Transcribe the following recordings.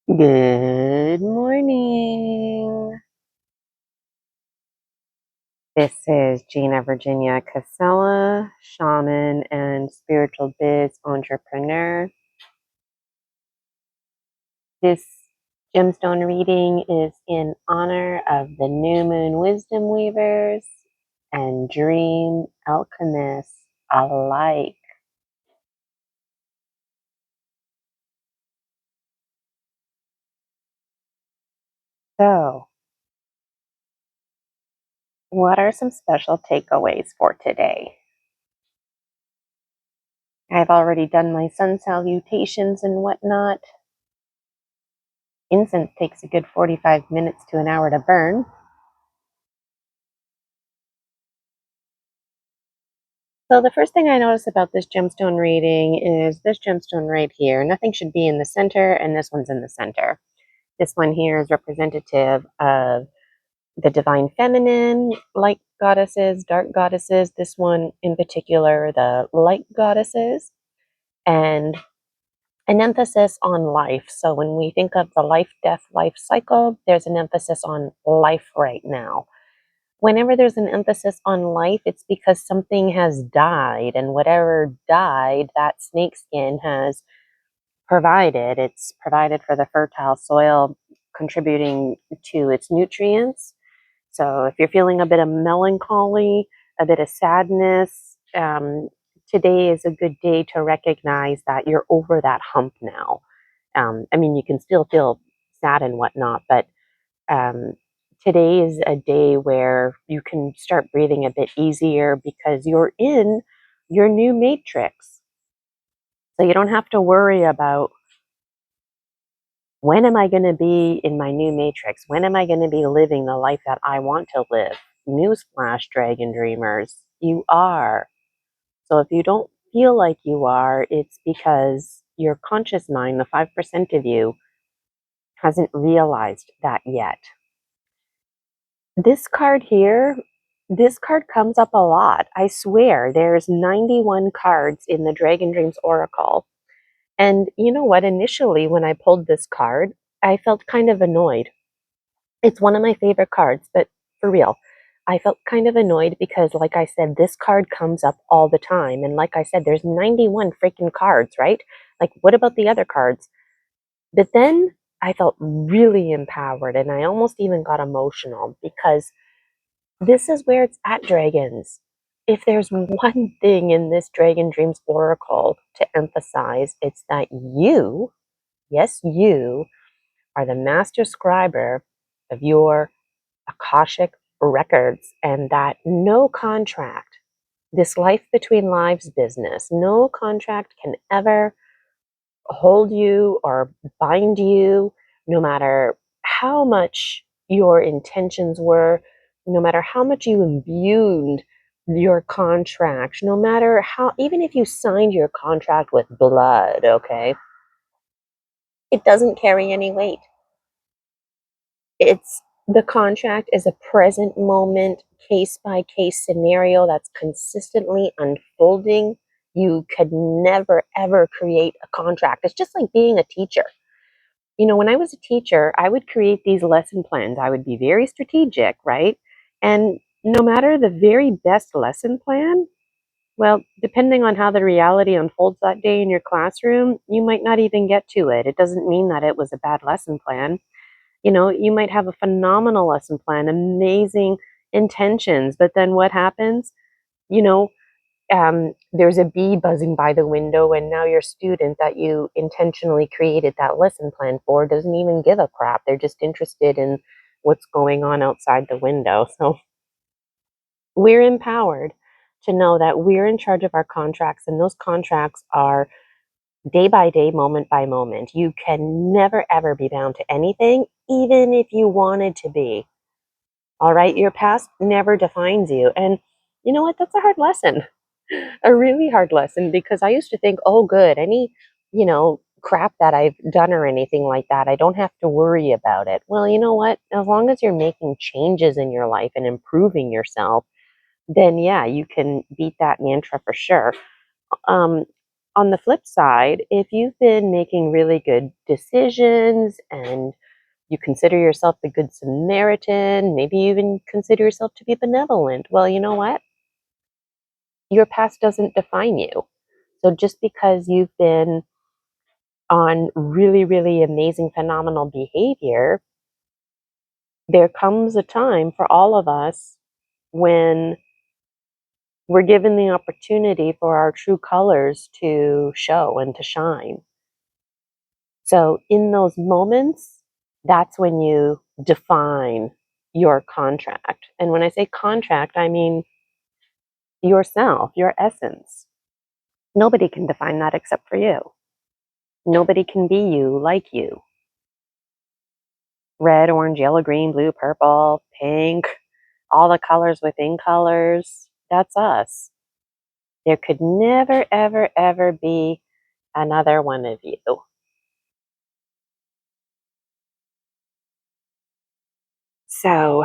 Good morning. This is Gina Virginia Casella, shaman and spiritual biz entrepreneur. This gemstone reading is in honor of the new moon wisdom weavers and dream alchemists alike. So, what are some special takeaways for today? I've already done my sun salutations and whatnot. Incense takes a good 45 minutes to an hour to burn. So the first thing I notice about this gemstone reading is this gemstone right here. Nothing should be in the center, and this one's in the center. This one here is representative of the divine feminine, light goddesses, dark goddesses. This one in particular, the light goddesses, and an emphasis on life. So when we think of the life, death, life cycle, there's an emphasis on life right now. Whenever there's an emphasis on life, it's because something has died, and whatever died, that snakeskin has provided. It's provided for the fertile soil, contributing to its nutrients. So if you're feeling a bit of melancholy, a bit of sadness, today is a good day to recognize that you're over that hump now. I mean, you can still feel sad and whatnot, but um, today is a day where you can start breathing a bit easier because you're in your new matrix. So you don't have to worry about when am I going to be in my new matrix? When am I going to be living the life that I want to live? Newsflash, Dragon Dreamers, you are. So if you don't feel like you are, it's because your conscious mind, the 5% of you, hasn't realized that yet. This card here, this card comes up a lot. I swear, there's 91 cards in the Dragon Dreams Oracle. And you know what? Initially, when I pulled this card, I felt kind of annoyed. It's one of my favorite cards, but for real, I felt kind of annoyed because, like I said, this card comes up all the time. And like I said, there's 91 freaking cards, right? Like, what about the other cards? But then I felt really empowered and I almost even got emotional because this is where it's at, dragons. If there's one thing in this Dragon Dreams Oracle to emphasize, it's that you, yes, you, are the master scriber of your Akashic records, and that no contract, this life between lives business, no contract can ever hold you or bind you, no matter how much your intentions were, no matter how much you imbued your contract, no matter how, even if you signed your contract with blood, okay, it doesn't carry any weight. It's the contract is a present moment, case by case scenario that's consistently unfolding. You could never ever create a contract. It's just like being a teacher. You know, when I was a teacher, I would create these lesson plans. I would be very strategic, right? And no matter the very best lesson plan, well, depending on how the reality unfolds that day in your classroom, you might not even get to it. It doesn't mean that it was a bad lesson plan. You know, you might have a phenomenal lesson plan, amazing intentions, but then what happens? You know, there's a bee buzzing by the window, and now your student that you intentionally created that lesson plan for doesn't even give a crap. They're just interested in what's going on outside the window. So we're empowered to know that we're in charge of our contracts, and those contracts are day by day, moment by moment. You can never ever be bound to anything, even if you wanted to be. All right, your past never defines you. And you know what? That's a hard lesson, a really hard lesson, because I used to think, oh, good, any, crap that I've done or anything like that, I don't have to worry about it. Well, you know what? As long as you're making changes in your life and improving yourself, then yeah, you can beat that mantra for sure. Um, on the flip side, if you've been making really good decisions and you consider yourself the good Samaritan, maybe you even consider yourself to be benevolent, well, you know what? Your past doesn't define you. So just because you've been on really, really amazing, phenomenal behavior, there comes a time for all of us when we're given the opportunity for our true colors to show and to shine. So in those moments, that's when you define your contract. And when I say contract, I mean yourself, your essence. Nobody can define that except for you. Nobody can be you like you. Red, orange, yellow, green, blue, purple, pink, all the colors within colors. That's us. There could never, ever, ever be another one of you. So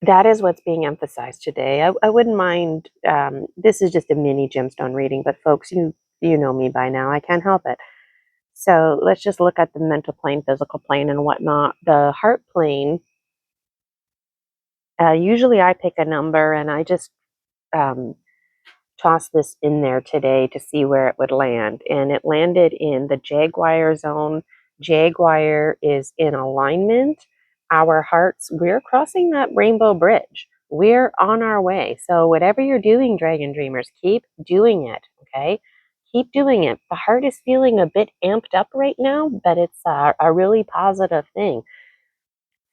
that is what's being emphasized today. I wouldn't mind. This is just a mini gemstone reading, but folks, you know me by now. I can't help it. So let's just look at the mental plane, physical plane, and whatnot. The heart plane. Usually, I pick a number, and I just um, toss this in there today to see where it would land. And it landed in the Jaguar zone. Jaguar is in alignment. Our hearts, we're crossing that rainbow bridge. We're on our way. So whatever you're doing, Dragon Dreamers, keep doing it, okay? Keep doing it. The heart is feeling a bit amped up right now, but it's a really positive thing.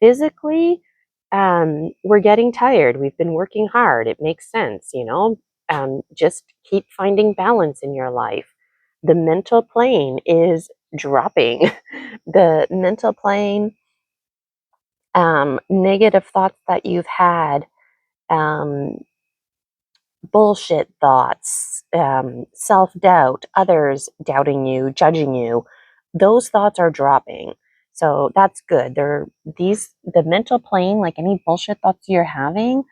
Physically, we're getting tired. We've been working hard. It makes sense, you know. Just keep finding balance in your life. The mental plane is dropping. The mental plane, negative thoughts that you've had, um, bullshit thoughts, self doubt, others doubting you, judging you, those thoughts are dropping. So that's good. The mental plane, like any bullshit thoughts you're having,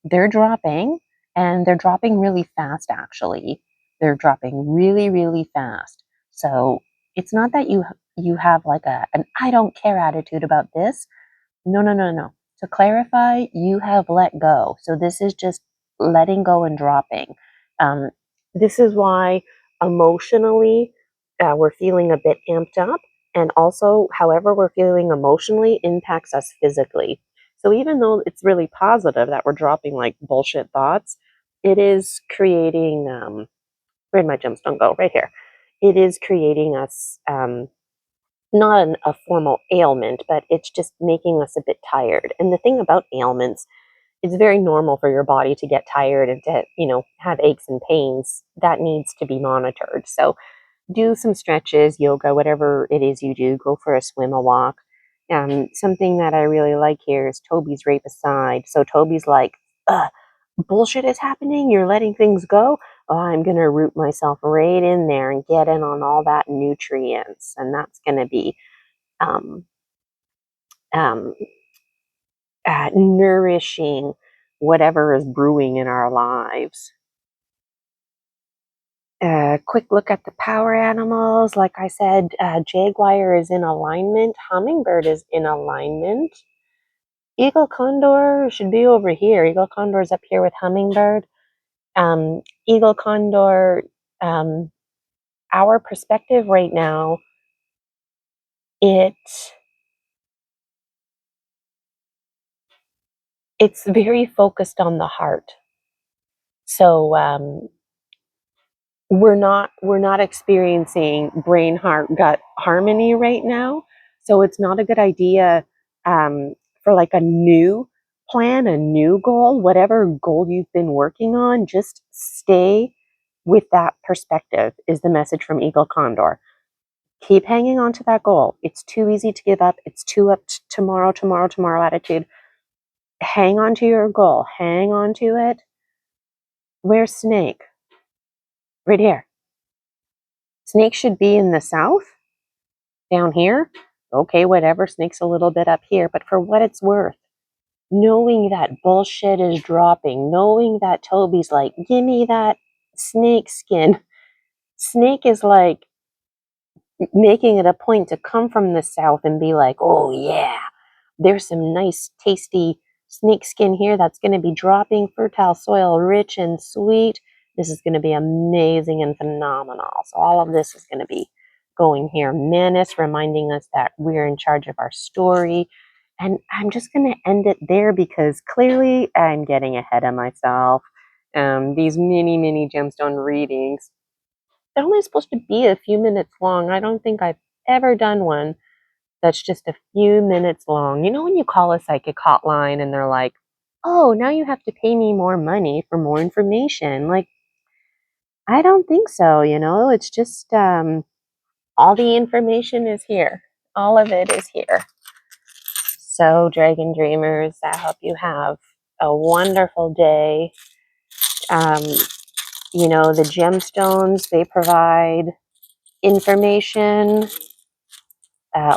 they're dropping, and they're dropping really fast, actually. They're dropping really, really fast. So it's not that you have like an I don't care attitude about this. No, no, no, no. To clarify, you have let go. So this is just letting go and dropping. Um, this is why emotionally we're feeling a bit amped up. And also, however we're feeling emotionally impacts us physically. So even though it's really positive that we're dropping like bullshit thoughts, it is creating, where'd my gemstone go? Right here. It is creating us not a formal ailment, but it's just making us a bit tired. And the thing about ailments, it's very normal for your body to get tired and to, have aches and pains. That needs to be monitored. So do some stretches, yoga, whatever it is you do. Go for a swim, a walk. Something that I really like here is Toby's rape aside. So Toby's like, bullshit is happening. You're letting things go. Oh, I'm going to root myself right in there and get in on all that nutrients. And that's going to be um, um, nourishing whatever is brewing in our lives. Quick look at the power animals. Like I said, Jaguar is in alignment. Hummingbird is in alignment. Eagle Condor should be over here. Eagle Condor is up here with Hummingbird. Eagle Condor, our perspective right now, it's very focused on the heart. So we're not experiencing brain heart gut harmony right now. So it's not a good idea for like a new plan, a new goal, whatever goal you've been working on. Just stay with that perspective is the message from Eagle Condor. Keep hanging on to that goal. It's too easy to give up. It's too up tomorrow, tomorrow, tomorrow attitude. Hang on to your goal. Hang on to it. Where's Snake? Right here. Snake should be in the south, down here. Okay, whatever. Snake's a little bit up here. But for what it's worth, knowing that bullshit is dropping, knowing that Toby's like, give me that snake skin. Snake is like making it a point to come from the south and be like, oh yeah, there's some nice tasty snake skin here that's going to be dropping fertile soil, rich and sweet. This is going to be amazing and phenomenal. So all of this is going to be going here. Manus reminding us that we're in charge of our story. And I'm just going to end it there because clearly I'm getting ahead of myself. These mini gemstone readings, they're only supposed to be a few minutes long. I don't think I've ever done one that's just a few minutes long. You know, when you call a psychic hotline and they're like, oh, now you have to pay me more money for more information. Like, I don't think so. It's just all the information is here. All of it is here. So, Dragon Dreamers, I hope you have a wonderful day. Um, the gemstones, they provide information.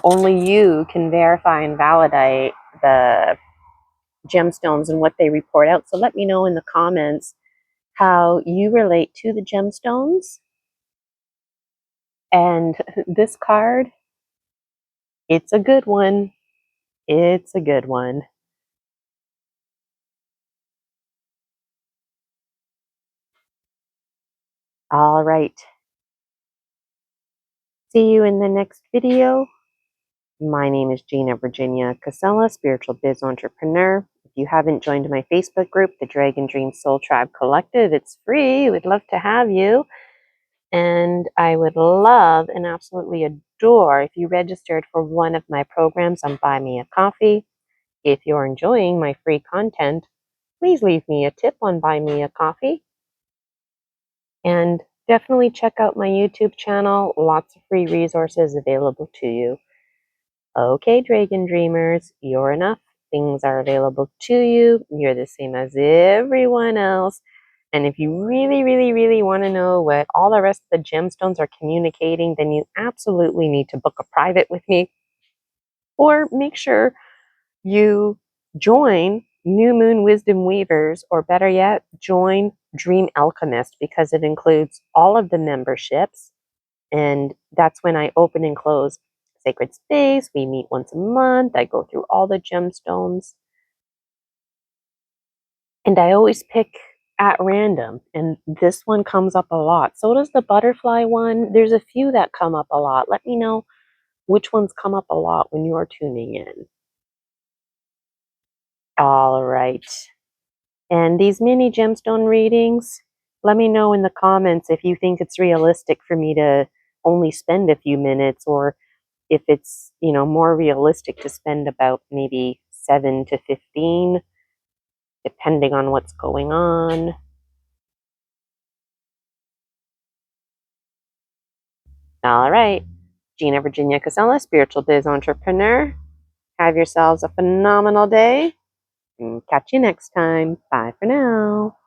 Only you can verify and validate the gemstones and what they report out. So let me know in the comments how you relate to the gemstones. And this card, it's a good one. It's a good one. All right. See you in the next video. My name is Gina Virginia Casella, spiritual biz entrepreneur. If you haven't joined my Facebook group, the Dragon Dream Soul Tribe Collective, it's free. We'd love to have you. And I would love and absolutely adore if you registered for one of my programs on Buy Me a Coffee. If you're enjoying my free content, please leave me a tip on Buy Me a Coffee. And definitely check out my YouTube channel. Lots of free resources available to you. Okay, Dragon Dreamers, you're enough. Things are available to you. You're the same as everyone else. And if you really want to know what all the rest of the gemstones are communicating, then you absolutely need to book a private with me. Or make sure you join New Moon Wisdom Weavers, or better yet, join Dream Alchemist, because it includes all of the memberships. And that's when I open and close Sacred Space. We meet once a month. I go through all the gemstones. And I always pick at random. And this one comes up a lot. So does the butterfly one. There's a few that come up a lot. Let me know which ones come up a lot when you are tuning in. All right. And these mini gemstone readings, let me know in the comments if you think it's realistic for me to only spend a few minutes, or if it's, more realistic to spend about maybe 7 to 15, depending on what's going on. All right. Gina Virginia Casella, spiritual biz entrepreneur. Have yourselves a phenomenal day, and catch you next time. Bye for now.